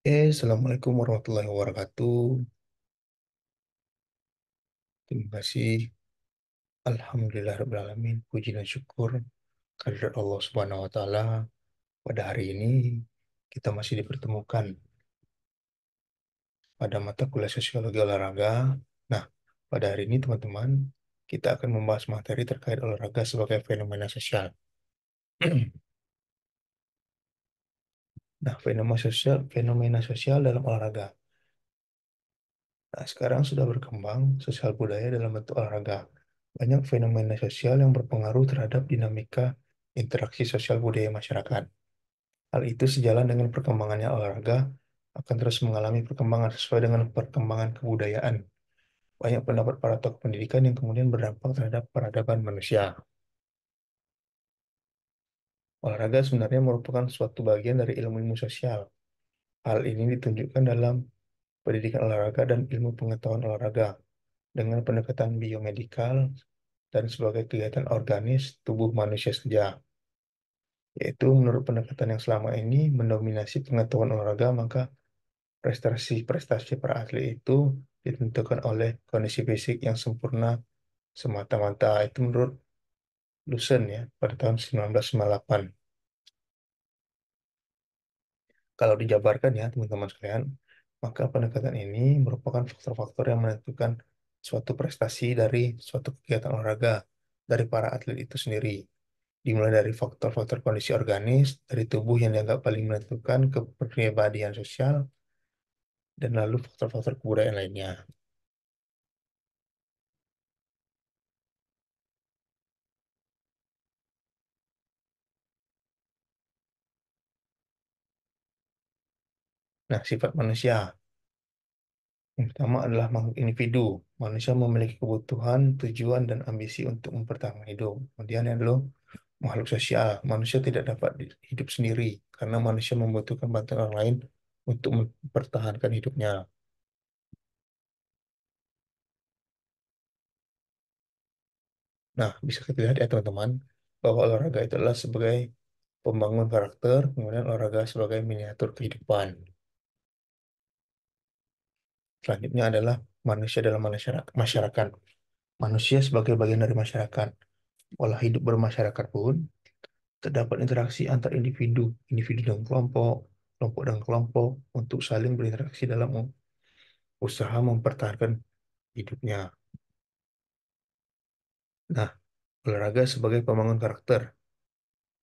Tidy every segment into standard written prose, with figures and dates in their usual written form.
Assalamualaikum warahmatullahi wabarakatuh. Terima kasih. Alhamdulillahirrahmanirrahim. Puji dan syukur kehadirat Allah Subhanahu wa Ta'ala. Pada hari ini, kita masih dipertemukan pada mata kuliah sosiologi olahraga. Nah, pada hari ini, teman-teman, kita akan membahas materi terkait olahraga sebagai fenomena sosial. Nah, fenomena sosial dalam olahraga. Nah, sekarang sudah berkembang sosial budaya dalam bentuk olahraga. Banyak fenomena sosial yang berpengaruh terhadap dinamika interaksi sosial budaya masyarakat. Hal itu sejalan dengan perkembangannya olahraga akan terus mengalami perkembangan sesuai dengan perkembangan kebudayaan. Banyak pendapat para tokoh pendidikan yang kemudian berdampak terhadap peradaban manusia. Olahraga sebenarnya merupakan suatu bagian dari ilmu-ilmu sosial. Hal ini ditunjukkan dalam pendidikan olahraga dan ilmu pengetahuan olahraga dengan pendekatan biomedikal dan sebagai kegiatan organis tubuh manusia saja. Yaitu menurut pendekatan yang selama ini mendominasi pengetahuan olahraga, maka prestasi-prestasi para atlet itu ditentukan oleh kondisi fisik yang sempurna semata-mata. Itu menurut Lusen ya, pada tahun 1998. Kalau dijabarkan ya teman-teman sekalian, maka pendekatan ini merupakan faktor-faktor yang menentukan suatu prestasi dari suatu kegiatan olahraga dari para atlet itu sendiri. Dimulai dari faktor-faktor kondisi organis dari tubuh yang dianggap paling menentukan kepribadian sosial, dan lalu faktor-faktor kebudayaan lainnya. Nah, sifat manusia yang pertama adalah makhluk individu. Manusia memiliki kebutuhan, tujuan, dan ambisi untuk mempertahankan hidup. Kemudian yang adalah makhluk sosial. Manusia tidak dapat hidup sendiri karena manusia membutuhkan bantuan orang lain untuk mempertahankan hidupnya. Nah, bisa kita lihat ya teman-teman, bahwa olahraga itu adalah sebagai pembangun karakter, kemudian olahraga sebagai miniatur kehidupan. Selanjutnya adalah manusia dalam masyarakat. Manusia sebagai bagian dari masyarakat. Pola hidup bermasyarakat pun terdapat interaksi antar individu, individu dan kelompok, kelompok dan kelompok untuk saling berinteraksi dalam usaha mempertahankan hidupnya. Nah, olahraga sebagai pembangun karakter.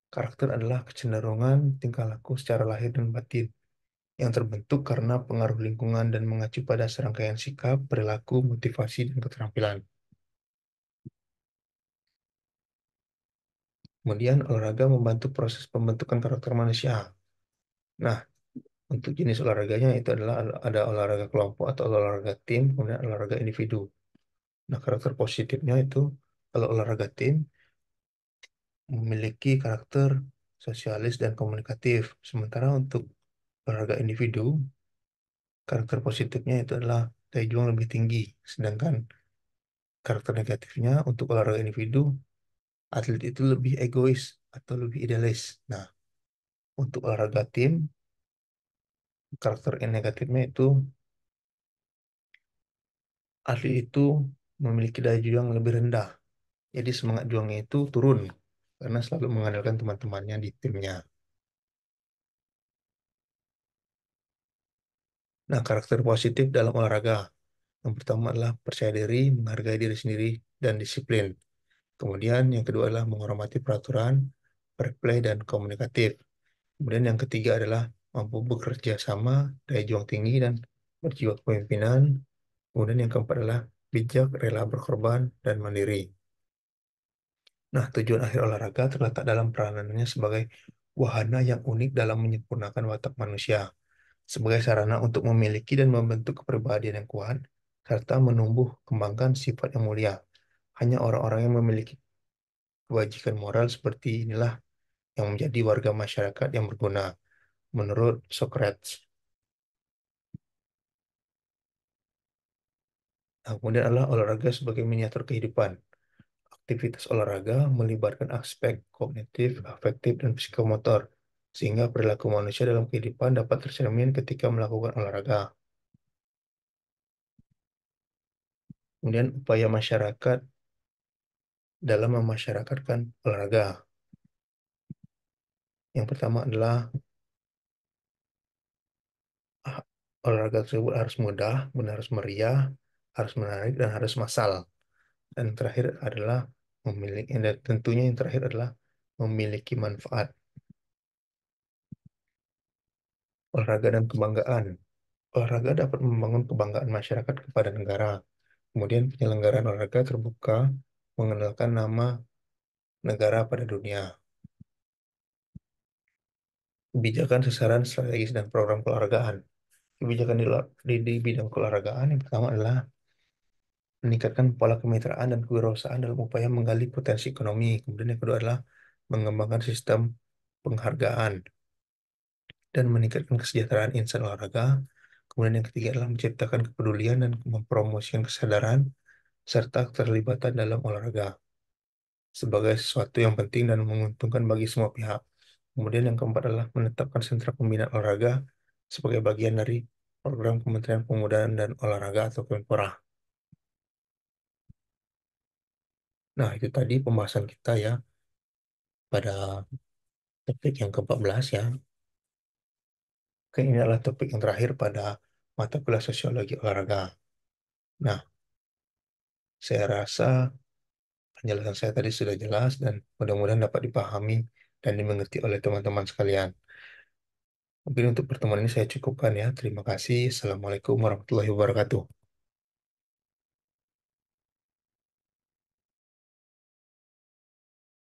Karakter adalah kecenderungan tingkah laku secara lahir dan batin yang terbentuk karena pengaruh lingkungan dan mengacu pada serangkaian sikap, perilaku, motivasi, dan keterampilan. Kemudian, olahraga membantu proses pembentukan karakter manusia. Nah, untuk jenis olahraganya itu adalah ada olahraga kelompok atau olahraga tim, kemudian olahraga individu. Nah, karakter positifnya itu kalau olahraga tim memiliki karakter sosialis dan komunikatif. Sementara untuk olahraga individu, karakter positifnya itu adalah daya juang lebih tinggi. Sedangkan karakter negatifnya untuk olahraga individu, atlet itu lebih egois atau lebih idealis. Nah, untuk olahraga tim, karakter yang negatifnya itu atlet itu memiliki daya juang lebih rendah. Jadi semangat juangnya itu turun karena selalu mengandalkan teman-temannya di timnya. Nah, karakter positif dalam olahraga. Yang pertama adalah percaya diri, menghargai diri sendiri, dan disiplin. Kemudian yang kedua adalah menghormati peraturan, fair play, dan komunikatif. Kemudian yang ketiga adalah mampu bekerja sama, daya juang tinggi, dan berjiwa kepemimpinan. Kemudian yang keempat adalah bijak, rela berkorban, dan mandiri. Nah, tujuan akhir olahraga terletak dalam peranannya sebagai wahana yang unik dalam menyempurnakan watak manusia, sebagai sarana untuk memiliki dan membentuk kepribadian yang kuat, serta menumbuh kembangkan sifat yang mulia. Hanya orang-orang yang memiliki kewajiban moral seperti inilah yang menjadi warga masyarakat yang berguna, menurut Socrates. Nah, kemudian adalah olahraga sebagai miniatur kehidupan. Aktivitas olahraga melibatkan aspek kognitif, afektif, dan psikomotor, sehingga perilaku manusia dalam kehidupan dapat tercermin ketika melakukan olahraga. Kemudian upaya masyarakat dalam memasyarakatkan olahraga. Yang pertama adalah ah, olahraga tersebut harus mudah, harus meriah, harus menarik, dan harus massal. Dan terakhir adalah memiliki, dan tentunya yang terakhir adalah memiliki manfaat. Olahraga dan kebanggaan. Olahraga dapat membangun kebanggaan masyarakat kepada negara. Kemudian penyelenggaraan olahraga terbuka mengenalkan nama negara pada dunia. Kebijakan sasaran strategis dan program keolahragaan. Kebijakan di bidang keolahragaan yang pertama adalah meningkatkan pola kemitraan dan kewirausahaan dalam upaya menggali potensi ekonomi. Kemudian yang kedua adalah mengembangkan sistem penghargaan dan meningkatkan kesejahteraan insan olahraga. Kemudian yang ketiga adalah menciptakan kepedulian dan mempromosikan kesadaran serta keterlibatan dalam olahraga sebagai sesuatu yang penting dan menguntungkan bagi semua pihak. Kemudian yang keempat adalah menetapkan sentra pembinaan olahraga sebagai bagian dari program Kementerian Pemuda dan Olahraga atau Kemenpora. Nah, itu tadi pembahasan kita ya pada topik yang ke-14 ya. Oke, ini adalah topik yang terakhir pada mata kuliah sosiologi olahraga. Nah, saya rasa penjelasan saya tadi sudah jelas dan mudah-mudahan dapat dipahami dan dimengerti oleh teman-teman sekalian. Mungkin untuk pertemuan ini saya cukupkan ya. Terima kasih. Assalamualaikum warahmatullahi wabarakatuh.